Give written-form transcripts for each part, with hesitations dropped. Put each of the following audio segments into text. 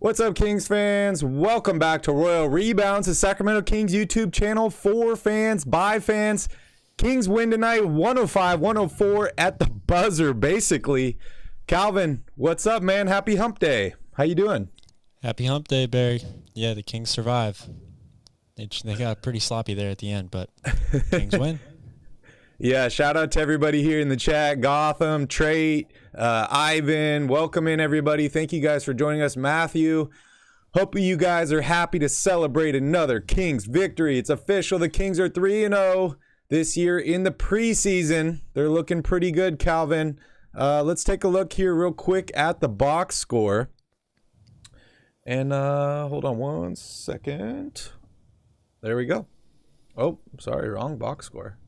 What's up, Kings fans? Welcome back to Royal Rebounds, the Sacramento Kings YouTube channel for fans, by fans. Kings win tonight, 105-104 at the buzzer, basically. Calvin, what's up, man? Happy hump day. How you doing? Happy hump day, Barry. Yeah, the Kings survive. They got pretty sloppy there at the end, but Kings win. Yeah, shout out to everybody here in the chat. Gotham, Trait, Ivan, welcome in, everybody. Thank you guys for joining us. Matthew, hope you guys are happy to celebrate another Kings victory. It's official. The Kings are 3-0 this year in the preseason. They're looking pretty good, Calvin. Let's take a look here real quick at the box score. And hold on one second. There we go. Oh, sorry, wrong box score.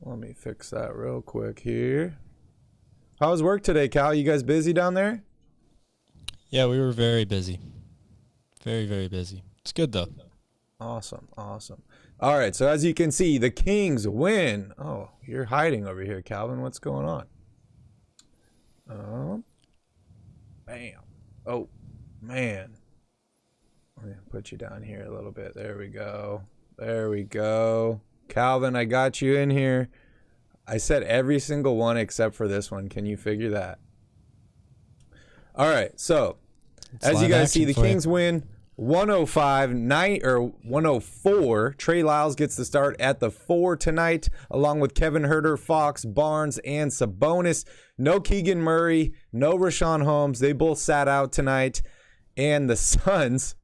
Let me fix that real quick here. How was work today, Cal? You guys busy down there? Yeah, we were very busy. Very, very busy. It's good, though. Awesome, awesome. All right, so as you can see, the Kings win. Oh, you're hiding over here, Calvin. What's going on? Bam. Oh, man. I'm going to put you down here a little bit. There we go. There we go. Calvin, I got you in here. I said every single one except for this one. Can you figure that? All right, so as you guys see, the Kings win 104. Trey Lyles gets the start at the 4 tonight, along with Kevin Huerter, Fox, Barnes, and Sabonis. No Keegan Murray, no Rashawn Holmes. They both sat out tonight. And the Suns,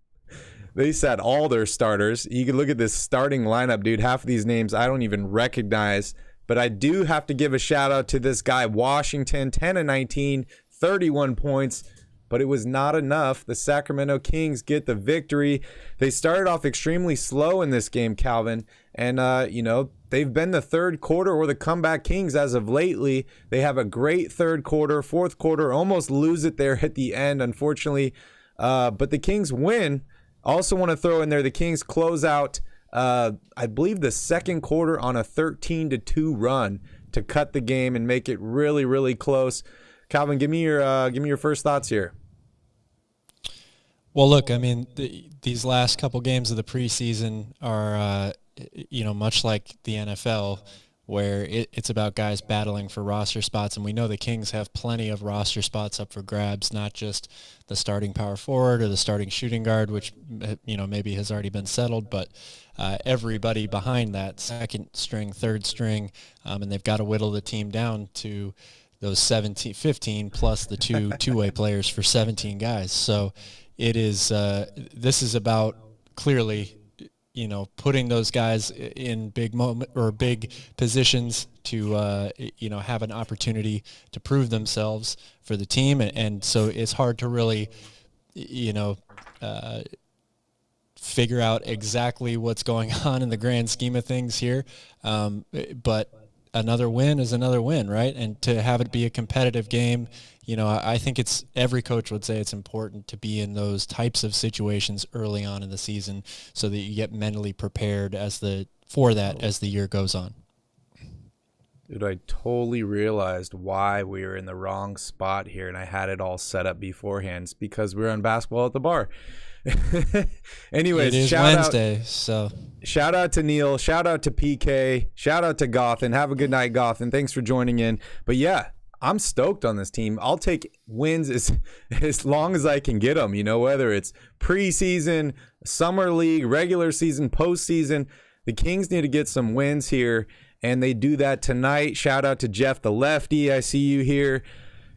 they sat all their starters. You can look at this starting lineup, dude. Half of these names I don't even recognize. But I do have to give a shout out to this guy, Washington, 10 of 19, 31 points. But it was not enough. The Sacramento Kings get the victory. They started off extremely slow in this game, Calvin. And, they've been the third quarter or the comeback Kings as of lately. They have a great third quarter, fourth quarter, almost lose it there at the end, unfortunately. But the Kings win. Also want to throw in there the Kings close out, I believe, the second quarter on a 13-2 run to cut the game and make it really, really close. Calvin, give me your first thoughts here. Well, look, I mean, these last couple games of the preseason are, much like the NFL, where it's about guys battling for roster spots, and we know the Kings have plenty of roster spots up for grabs, not just the starting power forward or the starting shooting guard, which, maybe has already been settled, but everybody behind that, second string, third string, and they've got to whittle the team down to those 15 plus the two-way players for 17 guys. So it is this is about clearly putting those guys in big big positions to have an opportunity to prove themselves for the team, and so it's hard to really figure out exactly what's going on in the grand scheme of things here, but another win is another win, right? And to have it be a competitive game, I think every coach would say it's important to be in those types of situations early on in the season so that you get mentally prepared as the year goes on. Dude, I totally realized why we were in the wrong spot here, and I had it all set up beforehand. It's because we were on Basketball at the Bar. Anyways, it is Wednesday, so shout out to Neil, shout out to PK, shout out to Gothan. Have a good night, Gothan. Thanks for joining in. But yeah, I'm stoked on this team. I'll take wins as long as I can get them, whether it's preseason, summer league, regular season, postseason. The Kings need to get some wins here, and they do that tonight. Shout out to Jeff the Lefty. I see you here.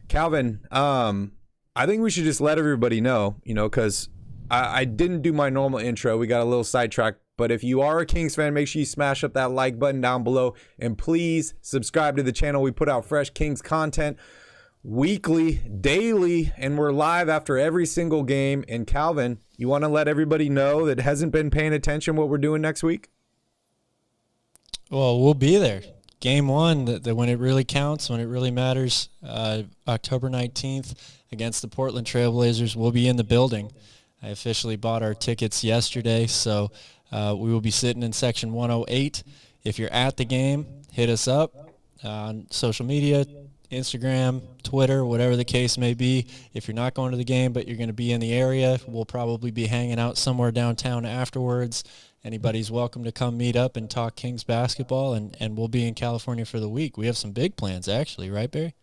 Calvin, I think we should just let everybody know, because I didn't do my normal intro. We got a little sidetracked. But if you are a Kings fan, make sure you smash up that like button down below. And please subscribe to the channel. We put out fresh Kings content weekly, daily, and we're live after every single game. And Calvin, you want to let everybody know that hasn't been paying attention what we're doing next week? Well, we'll be there. Game 1, when it really counts, when it really matters, October 19th against the Portland Trailblazers. We'll be in the building. I officially bought our tickets yesterday, so we will be sitting in section 108. If you're at the game, hit us up on social media, Instagram, Twitter, whatever the case may be. If you're not going to the game but you're going to be in the area, we'll probably be hanging out somewhere downtown afterwards. Anybody's welcome to come meet up and talk Kings basketball, and we'll be in California for the week. We have some big plans, actually, right, Barry?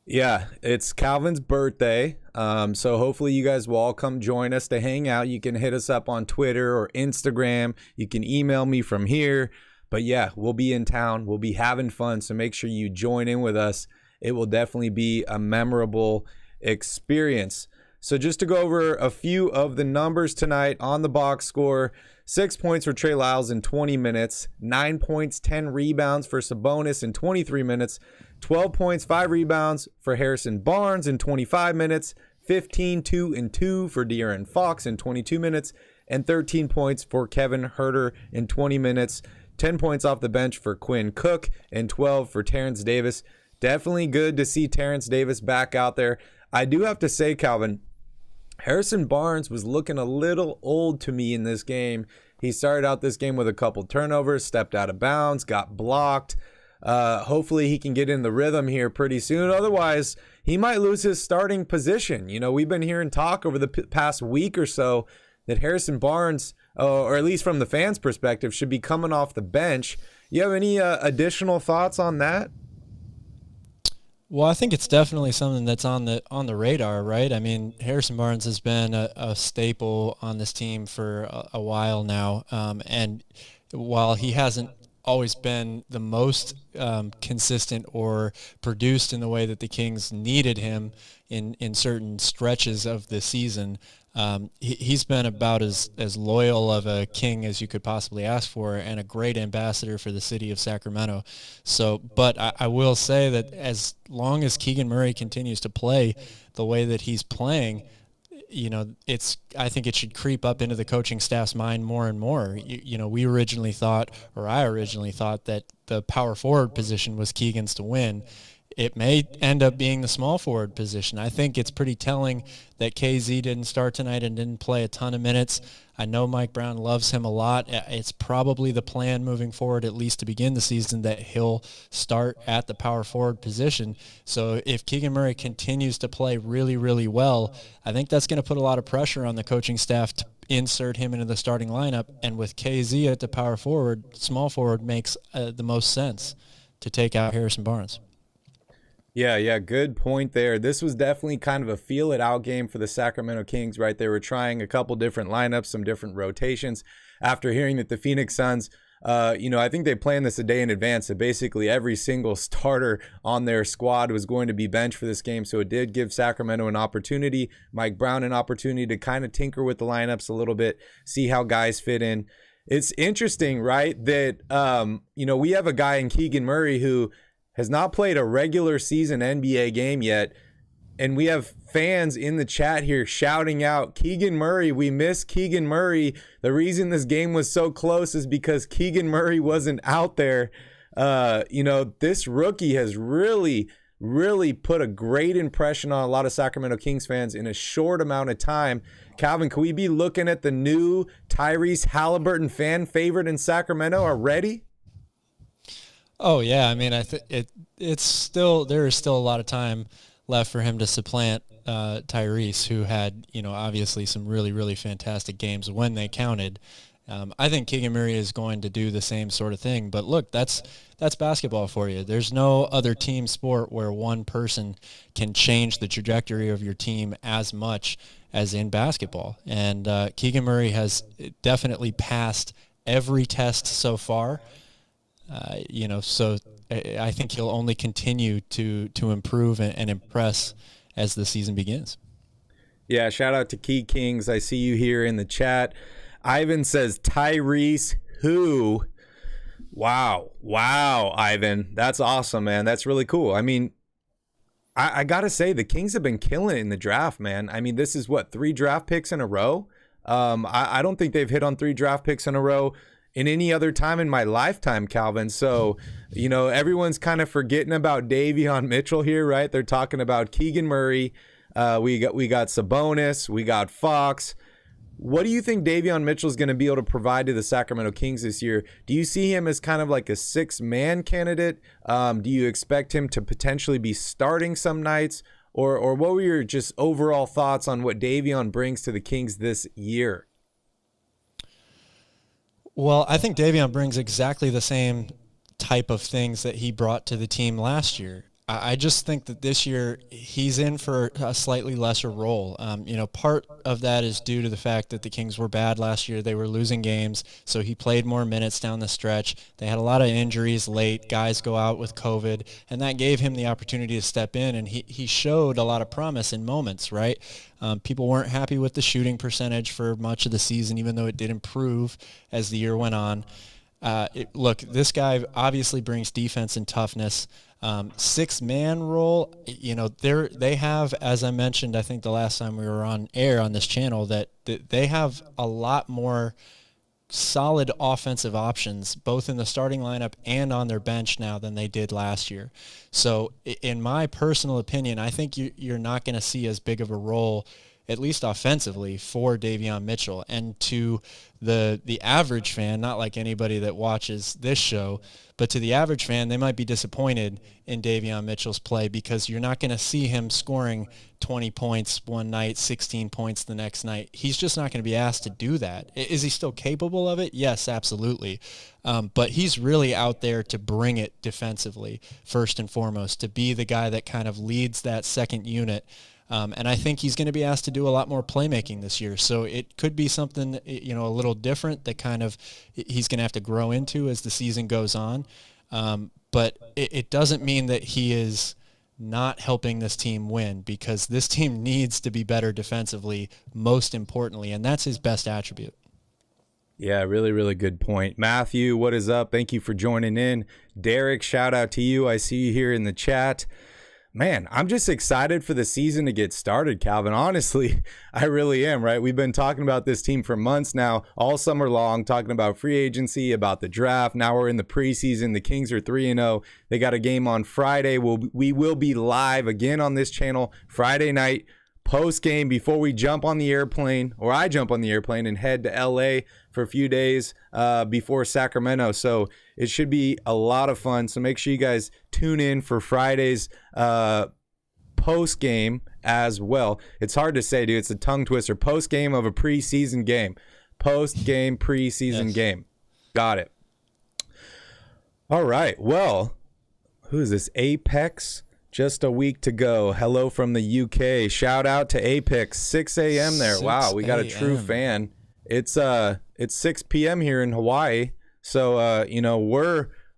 Yeah, it's Calvin's birthday, so hopefully you guys will all come join us to hang out. You can hit us up on Twitter or Instagram. You can email me from here. But yeah, we'll be in town. We'll be having fun, so make sure you join in with us. It will definitely be a memorable experience. So just to go over a few of the numbers tonight on the box score: 6 points for Trey Lyles in 20 minutes, 9 points, 10 rebounds for Sabonis in 23 minutes, 12 points, 5 rebounds for Harrison Barnes in 25 minutes, 15, 2, and 2 for De'Aaron Fox in 22 minutes, and 13 points for Kevin Huerter in 20 minutes. 10 points off the bench for Quinn Cook and 12 for Terrence Davis. Definitely good to see Terrence Davis back out there. I do have to say, Calvin, Harrison Barnes was looking a little old to me in this game. He started out this game with a couple turnovers, stepped out of bounds, got blocked. Hopefully he can get in the rhythm here pretty soon. Otherwise, he might lose his starting position. You know, we've been hearing talk over the past week or so that Harrison Barnes, or at least from the fans' perspective, should be coming off the bench. You have any additional thoughts on that? Well, I think it's definitely something that's on the radar, right? I mean, Harrison Barnes has been a staple on this team for a while now, and while he hasn't always been the most consistent or produced in the way that the Kings needed him in certain stretches of the season, he's been about as loyal of a King as you could possibly ask for, and a great ambassador for the city of Sacramento. So, but I will say that as long as Keegan Murray continues to play the way that he's playing, you know, I think it should creep up into the coaching staff's mind more and more. You know, I originally thought that the power forward position was Keegan's to win. It may end up being the small forward position. I think it's pretty telling that KZ didn't start tonight and didn't play a ton of minutes. I know Mike Brown loves him a lot. It's probably the plan moving forward, at least to begin the season, that he'll start at the power forward position. So if Keegan Murray continues to play really, really well, I think that's going to put a lot of pressure on the coaching staff to insert him into the starting lineup. And with KZ at the power forward, small forward makes the most sense to take out Harrison Barnes. Yeah, good point there. This was definitely kind of a feel-it-out game for the Sacramento Kings, right? They were trying a couple different lineups, some different rotations. After hearing that the Phoenix Suns, I think they planned this a day in advance, so basically every single starter on their squad was going to be benched for this game, so it did give Sacramento an opportunity, Mike Brown an opportunity to kind of tinker with the lineups a little bit, see how guys fit in. It's interesting, right, that, we have a guy in Keegan Murray who has not played a regular season NBA game yet, and we have fans in the chat here shouting out, Keegan Murray, we miss Keegan Murray. The reason this game was so close is because Keegan Murray wasn't out there. This rookie has really put a great impression on a lot of Sacramento Kings fans in a short amount of time. Calvin, can we be looking at the new Tyrese Halliburton fan favorite in Sacramento already? Oh yeah, I mean, there is still a lot of time left for him to supplant Tyrese, who had, obviously some really, really fantastic games when they counted. I think Keegan Murray is going to do the same sort of thing. But look, that's basketball for you. There's no other team sport where one person can change the trajectory of your team as much as in basketball. And Keegan Murray has definitely passed every test so far. So I think he'll only continue to improve and impress as the season begins. Yeah, shout out to Key Kings. I see you here in the chat. Ivan says, Tyrese who? Wow, Ivan. That's awesome, man. That's really cool. I mean, I got to say, the Kings have been killing it in the draft, man. I mean, this is 3 draft picks in a row? I don't think they've hit on 3 draft picks in a row in any other time in my lifetime, Calvin. So, everyone's kind of forgetting about Davion Mitchell here, right? They're talking about Keegan Murray. We got Sabonis. We got Fox. What do you think Davion Mitchell is going to be able to provide to the Sacramento Kings this year? Do you see him as kind of like a six-man candidate? Do you expect him to potentially be starting some nights? Or what were your just overall thoughts on what Davion brings to the Kings this year? Well, I think Davion brings exactly the same type of things that he brought to the team last year. I just think that this year he's in for a slightly lesser role. Part of that is due to the fact that the Kings were bad last year. They were losing games, so he played more minutes down the stretch. They had a lot of injuries late. Guys go out with COVID, and that gave him the opportunity to step in, and he showed a lot of promise in moments, right? People weren't happy with the shooting percentage for much of the season, even though it did improve as the year went on. Look, this guy obviously brings defense and toughness. Six-man role, they have, as I mentioned, I think the last time we were on air on this channel, that they have a lot more solid offensive options, both in the starting lineup and on their bench now than they did last year. So in my personal opinion, I think you're not going to see as big of a role, at least offensively, for Davion Mitchell. And to the average fan, not like anybody that watches this show, but to the average fan, they might be disappointed in Davion Mitchell's play because you're not going to see him scoring 20 points one night, 16 points the next night. He's just not going to be asked to do that. Is he still capable of it? Yes, absolutely. But he's really out there to bring it defensively, first and foremost, to be the guy that kind of leads that second unit. And I think he's going to be asked to do a lot more playmaking this year. So it could be something, a little different that kind of he's going to have to grow into as the season goes on. But it doesn't mean that he is not helping this team win, because this team needs to be better defensively, most importantly, and that's his best attribute. Yeah, really, really good point. Matthew, what is up? Thank you for joining in. Derek, shout out to you. I see you here in the chat. Man, I'm just excited for the season to get started, Calvin. Honestly, I really am, right? We've been talking about this team for months now, all summer long, talking about free agency, about the draft. Now we're in the preseason. The Kings are 3-0. They got a game on Friday. We will be live again on this channel Friday night, post-game, before we jump on the airplane, or I jump on the airplane and head to LA for a few days before Sacramento. So it should be a lot of fun. So make sure you guys tune in for Friday's post-game as well. It's hard to say, dude. It's a tongue twister. Post-game of a preseason game. Post-game preseason game. Got it. All right. Well, who is this? Apex? Just a week to go. Hello from the UK. Shout out to Apex. 6 a.m. there. Wow, we got a true fan. It's 6 p.m. here in Hawaii. So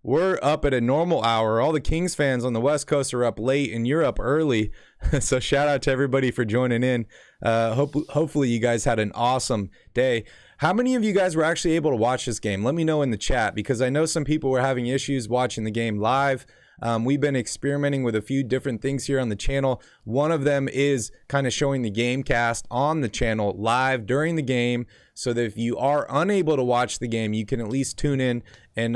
we're up at a normal hour. All the Kings fans on the West Coast are up late and you're up early. So shout out to everybody for joining in. Hopefully you guys had an awesome day. How many of you guys were actually able to watch this game? Let me know in the chat, because I know some people were having issues watching the game live. We've been experimenting with a few different things here on the channel. One of them is kind of showing the game cast on the channel live during the game, so that if you are unable to watch the game, you can at least tune in and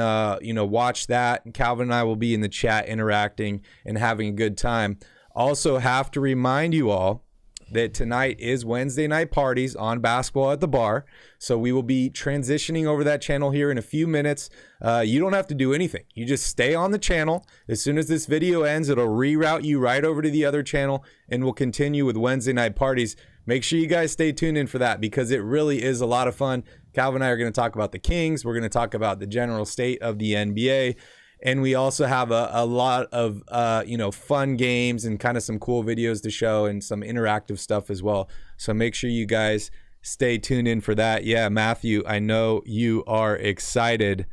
watch that. And Calvin and I will be in the chat interacting and having a good time. Also have to remind you all that tonight is Wednesday night parties on Basketball at the Bar. So we will be transitioning over that channel here in a few minutes. You don't have to do anything. You just stay on the channel. As soon as this video ends, it'll reroute you right over to the other channel, and we'll continue with Wednesday night parties. Make sure you guys stay tuned in for that, because it really is a lot of fun. Calvin and I are going to talk about the Kings. We're going to talk about the general state of the NBA. And we also have a lot of, fun games and kind of some cool videos to show and some interactive stuff as well. So make sure you guys stay tuned in for that. Yeah, Matthew, I know you are excited.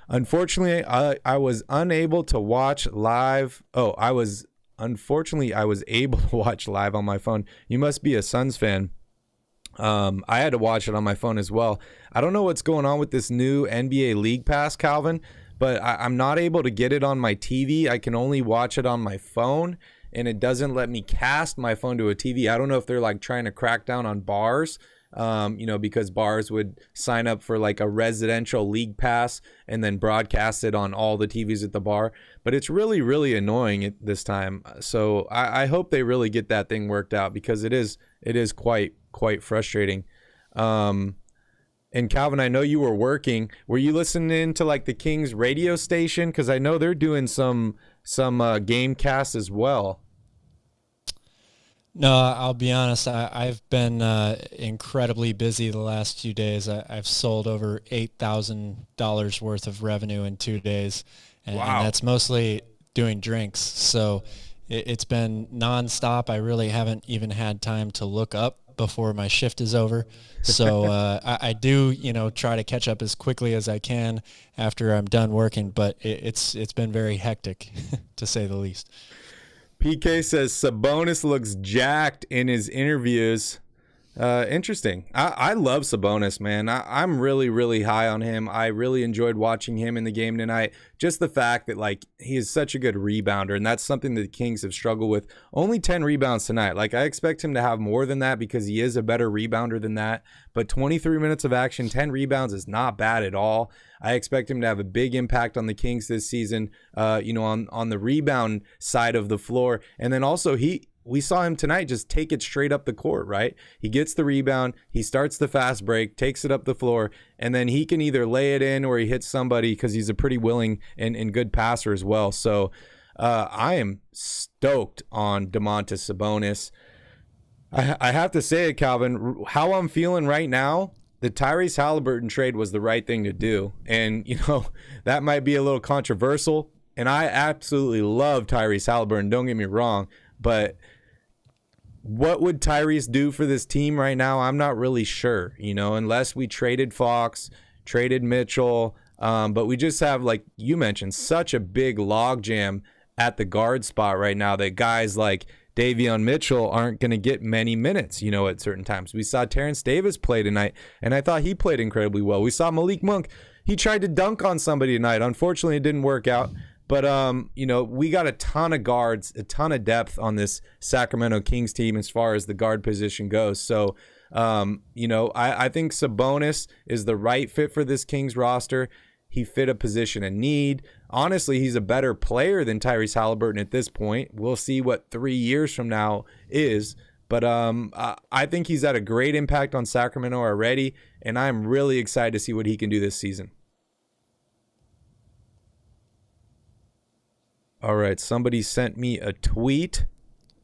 Unfortunately, I was unable to watch live. I was able to watch live on my phone. You must be a Suns fan. I had to watch it on my phone as well. I don't know what's going on with this new NBA League Pass, Calvin, but I'm not able to get it on my TV. I can only watch it on my phone, and it doesn't let me cast my phone to a TV. I don't know if they're like trying to crack down on bars, because bars would sign up for like a residential league pass and then broadcast it on all the TVs at the bar. But it's really, really annoying at this time. So I hope they really get that thing worked out, because it is quite frustrating. And Calvin, I know you were working. Were you listening to like the Kings radio station? Because I know they're doing some game casts as well. No, I'll be honest. I've been incredibly busy the last few days. I've sold over $8,000 worth of revenue in 2 days, and that's mostly doing drinks. So it's been nonstop. I really haven't even had time to look up before my shift is over. So I do, try to catch up as quickly as I can after I'm done working, but it's been very hectic, to say the least. PK says Sabonis looks jacked in his interviews. Interesting. I love Sabonis, man. I'm really, really high on him. I really enjoyed watching him in the game tonight. Just the fact that, like, he is such a good rebounder, and that's something that the Kings have struggled with. Only 10 rebounds tonight. Like, I expect him to have more than that because he is a better rebounder than that. But 23 minutes of action, 10 rebounds is not bad at all. I expect him to have a big impact on the Kings this season, on the rebound side of the floor. And then also we saw him tonight just take it straight up the court, right? He gets the rebound, he starts the fast break, takes it up the floor, and then he can either lay it in or he hits somebody because he's a pretty willing and good passer as well. So I am stoked on Domantas Sabonis. I have to say it, Calvin, how I'm feeling right now, the Tyrese Halliburton trade was the right thing to do. And, that might be a little controversial, and I absolutely love Tyrese Halliburton, don't get me wrong, but what would Tyrese do for this team right now? I'm not really sure, unless we traded Fox, traded Mitchell. But we just have, like you mentioned, such a big logjam at the guard spot right now that guys like Davion Mitchell aren't going to get many minutes, at certain times. We saw Terrence Davis play tonight, and I thought he played incredibly well. We saw Malik Monk. He tried to dunk on somebody tonight. Unfortunately, it didn't work out. But, we got a ton of guards, a ton of depth on this Sacramento Kings team as far as the guard position goes. So, I think Sabonis is the right fit for this Kings roster. He fit a position of need. Honestly, he's a better player than Tyrese Halliburton at this point. We'll see what 3 years from now is. But I think he's had a great impact on Sacramento already, and I'm really excited to see what he can do this season. All right, somebody sent me a tweet.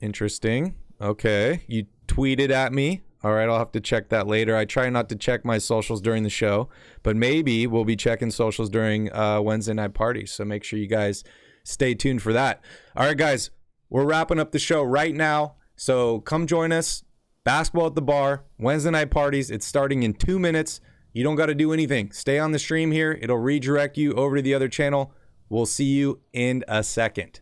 Interesting. Okay, you tweeted at me. All right, I'll have to check that later. I try not to check my socials during the show, but maybe we'll be checking socials during Wednesday night parties. So make sure you guys stay tuned for that. All right, guys, we're wrapping up the show right now. So come join us. Basketball at the Bar, Wednesday night parties. It's starting in 2 minutes. You don't got to do anything. Stay on the stream here. It'll redirect you over to the other channel. We'll see you in a second.